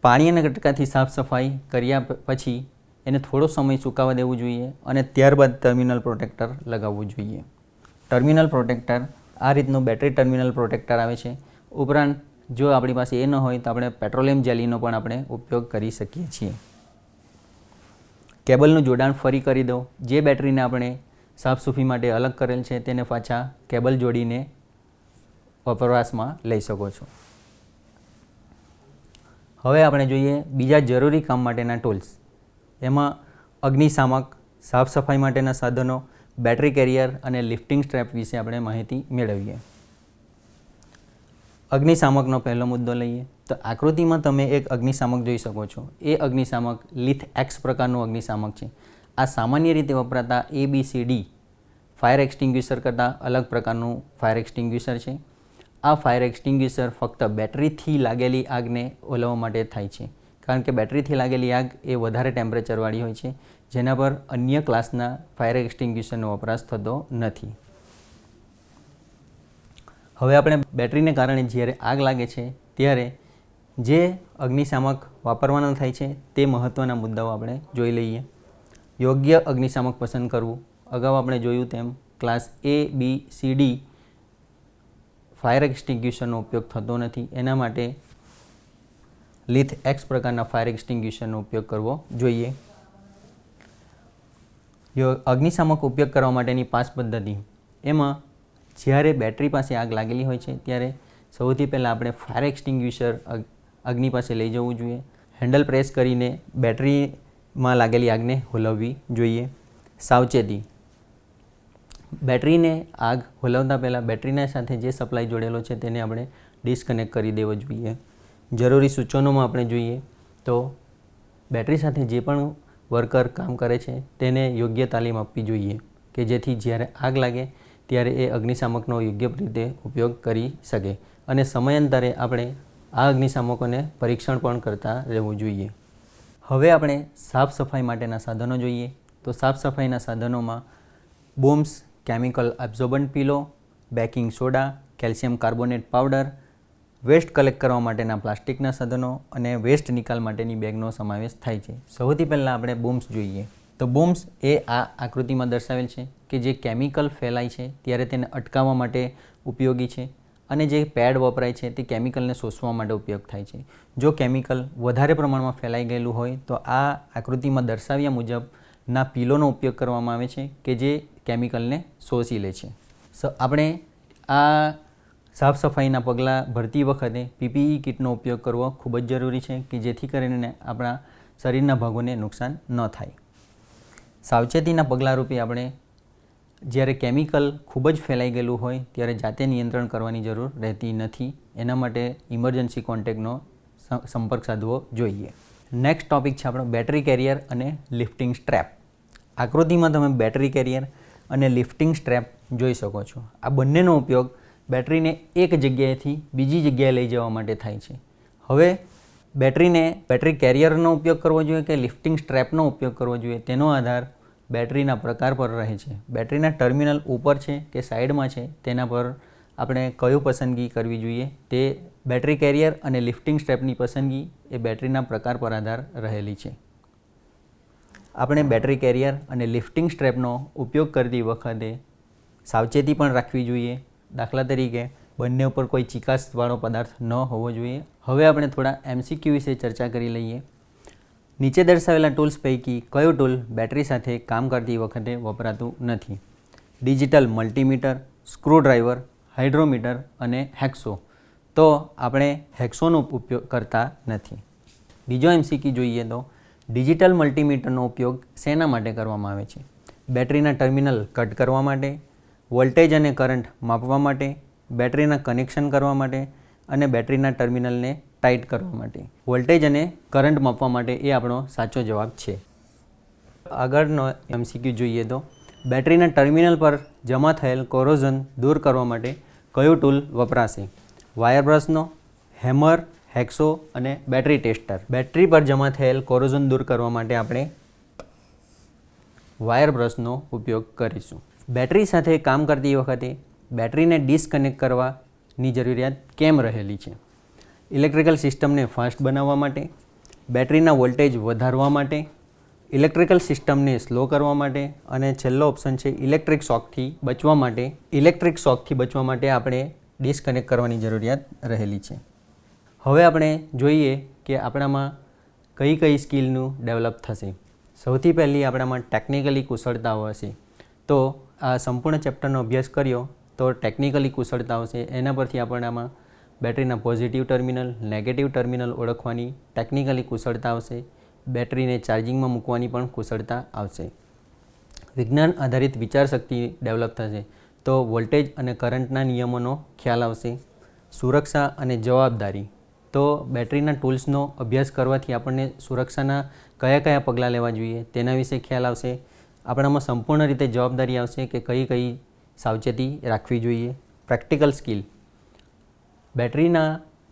પાણી અને કટકાથી સાફ સફાઈ કર્યા પછી એને થોડો સમય સુકાવા દેવું જોઈએ અને ત્યારબાદ ટર્મિનલ પ્રોટેક્ટર લગાવવું જોઈએ. ટર્મિનલ પ્રોટેક્ટર આ રીતનું બેટરી ટર્મિનલ પ્રોટેક્ટર આવે છે. ઉપરાંત જો આપણી પાસે એ ન હોય તો આપણે પેટ્રોલિયમ જેલીનો પણ આપણે ઉપયોગ કરી શકીએ છીએ. કેબલનું જોડાણ ફરી કરી દો. જે બેટરીને આપણે સાફસૂફી માટે અલગ કરેલ છે તેને પાછા કેબલ જોડીને વપરાશમાં લઈ શકો છો. હવે આપણે જોઈએ બીજા જરૂરી કામ માટેના ટૂલ્સ. એમાં અગ્નિશામક, સાફ સફાઈ માટેના સાધનો, બેટરી કેરિયર અને લિફ્ટિંગ સ્ટ્રેપ વિશે આપણે માહિતી મેળવીએ. અગ્નિશામકનો પહેલો મુદ્દો લઈએ તો આકૃતિમાં તમે એક અગ્નિશામક જોઈ શકો છો. એ અગ્નિશામક લિથ એક્સ પ્રકારનું અગ્નિશામક છે. આ સામાન્ય રીતે વપરાતા ABCD ફાયર એક્સટિંગ્યુશર કરતાં અલગ પ્રકારનું ફાયર એક્સટિંગ્યુશર છે. આ ફાયર એક્સટિંગ્યુશર ફક્ત બેટરીથી લાગેલી આગને ઓલવવા માટે થાય છે, કારણ કે બેટરીથી લાગેલી આગ એ વધારે ટેમ્પરેચરવાળી હોય છે, જેના પર અન્ય ક્લાસના ફાયર એક્સટિંગ્યુશરનો વપરાશ થતો નથી. હવે આપણે બેટરીને કારણે જ્યારે આગ લાગે છે ત્યારે જે અગ્નિશામક વાપરવાનો થાય છે તે મહત્ત્વના મુદ્દાઓ આપણે જોઈ લઈએ. યોગ્ય અગ્નિશામક પસંદ કરવું. અગાઉ આપણે જોયું તેમ ક્લાસ ABCD ફાયર એક્સટિંગ્યુશરનો ઉપયોગ થતો નથી, એના માટે લિથ એક્સ પ્રકારના ફાયર એક્સટિંગ્યુશરનો ઉપયોગ કરવો જોઈએ. અગ્નિશામક ઉપયોગ કરવા માટેની 5 પદ્ધતિ. એમાં જ્યારે બેટરી પાસે આગ લાગેલી હોય છે ત્યારે સૌથી પહેલાં આપણે ફાયર એક્સટિંગ્વિશર અગ્નિ પાસે લઈ જવું જોઈએ. હેન્ડલ પ્રેસ કરીને બેટરીમાં લાગેલી આગને હોલવવી જોઈએ. સાવચેતી: બેટરીને આગ હોલવતા પહેલાં બેટરીના સાથે જે સપ્લાય જોડેલો છે તેને આપણે ડિસ્કનેક્ટ કરી દેવો જોઈએ. જરૂરી સૂચનોમાં આપણે જોઈએ તો બેટરી સાથે જે પણ વર્કર કામ કરે છે તેને યોગ્ય તાલીમ આપવી જોઈએ કે જેથી જ્યારે આગ લાગે ત્યારે એ અગ્નિશામકનો યોગ્ય રીતે ઉપયોગ કરી શકે અને સમયાંતરે આપણે આ અગ્નિશામકોને પરીક્ષણ પણ કરતા રહેવું જોઈએ. હવે આપણે સાફ સફાઈ માટેના સાધનો જોઈએ તો સાફ સફાઈના સાધનોમાં booms, chemical absorbent pillow, baking soda, calcium carbonate powder, waste collect કરવા માટેના પ્લાસ્ટિકના સાધનો અને વેસ્ટ નિકાલ માટેની બેગનો સમાવેશ થાય છે. સૌથી પહેલાં આપણે બૂમ્સ જોઈએ તો બૂમ્સ એ આ આકૃતિમાં દર્શાવેલ છે કે જે કેમિકલ ફેલાય છે ત્યારે તેને અટકાવવા માટે ઉપયોગી છે અને જે પેડ વપરાય છે તે કેમિકલને શોષવા માટે ઉપયોગ થાય છે. જો કેમિકલ વધારે પ્રમાણમાં ફેલાઈ ગયેલું હોય તો આ આકૃતિમાં દર્શાવ્યા મુજબના પીલોનો ઉપયોગ કરવામાં આવે છે કે જે કેમિકલને શોષી લે છે. આપણે આ સાફ સફાઈના પગલાં ભરતી વખતે પીપીઈ કિટનો ઉપયોગ કરવો ખૂબ જ જરૂરી છે કે જેથી કરીને આપણા શરીરના ભાગોને નુકસાન ન થાય. સાવચેતીના પગલાં રૂપે આપણે જ્યારે કેમિકલ ખૂબ જ ફેલાઈ ગયેલું હોય ત્યારે જાતે નિયંત્રણ કરવાની જરૂર રહેતી નથી. એના માટે ઇમરજન્સી કોન્ટેક્ટનો સંપર્ક સાધવો જોઈએ. નેક્સ્ટ ટોપિક છે આપણો બેટરી કેરિયર અને લિફ્ટિંગ સ્ટ્રેપ. આકૃતિમાં તમે બેટરી કેરિયર અને લિફ્ટિંગ સ્ટ્રેપ જોઈ શકો છો. આ બંનેનો ઉપયોગ બેટરીને એક જગ્યાએથી બીજી જગ્યાએ લઈ જવા માટે થાય છે. હવે બેટરી કેરિયરનો ઉપયોગ કરવો જોઈએ કે લિફ્ટિંગ સ્ટ્રેપનો ઉપયોગ કરવો જોઈએ તેનો આધાર બેટરીના પ્રકાર પર રહે છે. બેટરીના ટર્મિનલ ઉપર છે કે સાઈડમાં છે તેના પર આપણે કયું પસંદગી કરવી જોઈએ તે બેટરી કેરિયર અને લિફ્ટિંગ સ્ટ્રેપની પસંદગી એ બેટરીના પ્રકાર પર આધાર રહેલી છે. આપણે બેટરી કેરિયર અને લિફ્ટિંગ સ્ટ્રેપનો ઉપયોગ કરતી વખતે સાવચેતી પણ રાખવી જોઈએ. દાખલા તરીકે બંને ઉપર કોઈ ચિકાસવાળો પદાર્થ ન હોવો જોઈએ. હવે આપણે થોડા MCQ વિશે ચર્ચા કરી લઈએ. નીચે દર્શાવેલા ટૂલ્સ પૈકી કયું ટૂલ બેટરી સાથે કામ કરતી વખતે વપરાતું નથી? ડિજિટલ મલ્ટીમીટર, સ્ક્રૂડ્રાઈવર, હાઇડ્રોમીટર અને હેક્સો. તો આપણે હેક્સોનો ઉપયોગ કરતા નથી. બીજો MCQ જોઈએ તો ડિજિટલ મલ્ટીમીટરનો ઉપયોગ શેના માટે કરવામાં આવે છે? બેટરીના ટર્મિનલ કટ કરવા માટે, વોલ્ટેજ અને કરંટ માપવા માટે, બેટરીના કનેક્શન કરવા માટે અને બેટરીના ટર્મિનલને ટાઈટ કરવા માટે. વોલ્ટેજ અને કરંટ માપવા માટે એ આપણો સાચો જવાબ છે. આગળનો MCQ જોઈએ તો બેટરીના ટર્મિનલ પર જમા થયેલ કોરોઝન દૂર કરવા માટે કયું ટૂલ વપરાશે? વાયર બ્રશનો, હેમર, હેક્સો અને બેટરી ટેસ્ટર. બેટરી પર જમા થયેલ કોરોઝન દૂર કરવા માટે આપણે વાયર બ્રશનો ઉપયોગ કરીશું. બેટરી સાથે કામ કરતી વખતે બેટરીને ડિસ્કનેક્ટ કરવાની જરૂરિયાત કેમ રહેલી છે? ઇલેક્ટ્રિકલ સિસ્ટમને ફાસ્ટ બનાવવા માટે, બેટરીના વોલ્ટેજ વધારવા માટે, ઇલેક્ટ્રિકલ સિસ્ટમને સ્લો કરવા માટે અને છેલ્લો ઓપ્શન છે ઇલેક્ટ્રિક શોકથી બચવા માટે. ઇલેક્ટ્રિક શોકથી બચવા માટે આપણે ડિસ્કનેક્ટ કરવાની જરૂરિયાત રહેલી છે. હવે આપણે જોઈએ કે આપણામાં કઈ કઈ સ્કિલનું ડેવલપ થશે. સૌથી પહેલી આપણામાં ટેકનિકલી કુશળતાઓ હશે. તો આ સંપૂર્ણ ચેપ્ટરનો અભ્યાસ કર્યો તો ટેકનિકલી કુશળતા આવશે. એના પરથી આપણામાં બેટરીના પોઝિટિવ ટર્મિનલ, નેગેટિવ ટર્મિનલ ઓળખવાની ટેકનિકલી કુશળતા આવશે. બેટરીને ચાર્જિંગમાં મૂકવાની પણ કુશળતા આવશે. વિજ્ઞાન આધારિત વિચારશક્તિ ડેવલપ થશે તો વોલ્ટેજ અને કરંટના નિયમોનો ખ્યાલ આવશે. સુરક્ષા અને જવાબદારી તો બેટરીના ટૂલ્સનો અભ્યાસ કરવાથી આપણને સુરક્ષાના કયા કયા પગલાં લેવા જોઈએ તેના વિશે ખ્યાલ આવશે. આપણામાં સંપૂર્ણ રીતે જવાબદારી આવશે કે કઈ કઈ સાવચેતી રાખવી જોઈએ. પ્રેક્ટિકલ સ્કિલ બેટરીના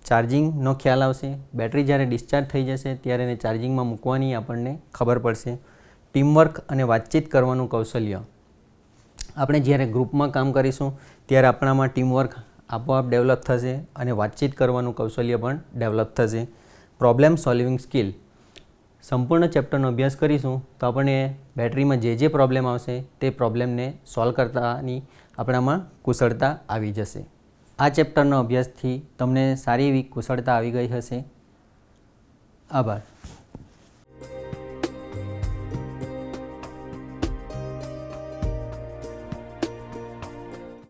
ચાર્જિંગનો ખ્યાલ આવશે. બેટરી જ્યારે ડિસ્ચાર્જ થઈ જશે ત્યારે એને ચાર્જિંગમાં મૂકવાની આપણને ખબર પડશે. ટીમવર્ક અને વાતચીત કરવાનું કૌશલ્ય આપણે જ્યારે ગ્રુપમાં કામ કરીશું ત્યારે આપણામાં ટીમવર્ક આપોઆપ ડેવલપ થશે અને વાતચીત કરવાનું કૌશલ્ય પણ ડેવલપ થશે. પ્રોબ્લેમ સોલ્વિંગ સ્કિલ સંપૂર્ણ ચેપ્ટરનો અભ્યાસ કરીશું તો આપણને બેટરીમાં જે પ્રોબ્લેમ આવશે તે પ્રોબ્લેમને સોલ્વ કરતાની આપણામાં કુશળતા આવી જશે. આ ચેપ્ટરનો અભ્યાસથી તમને સારી એવી કુશળતા આવી ગઈ હશે. આભાર.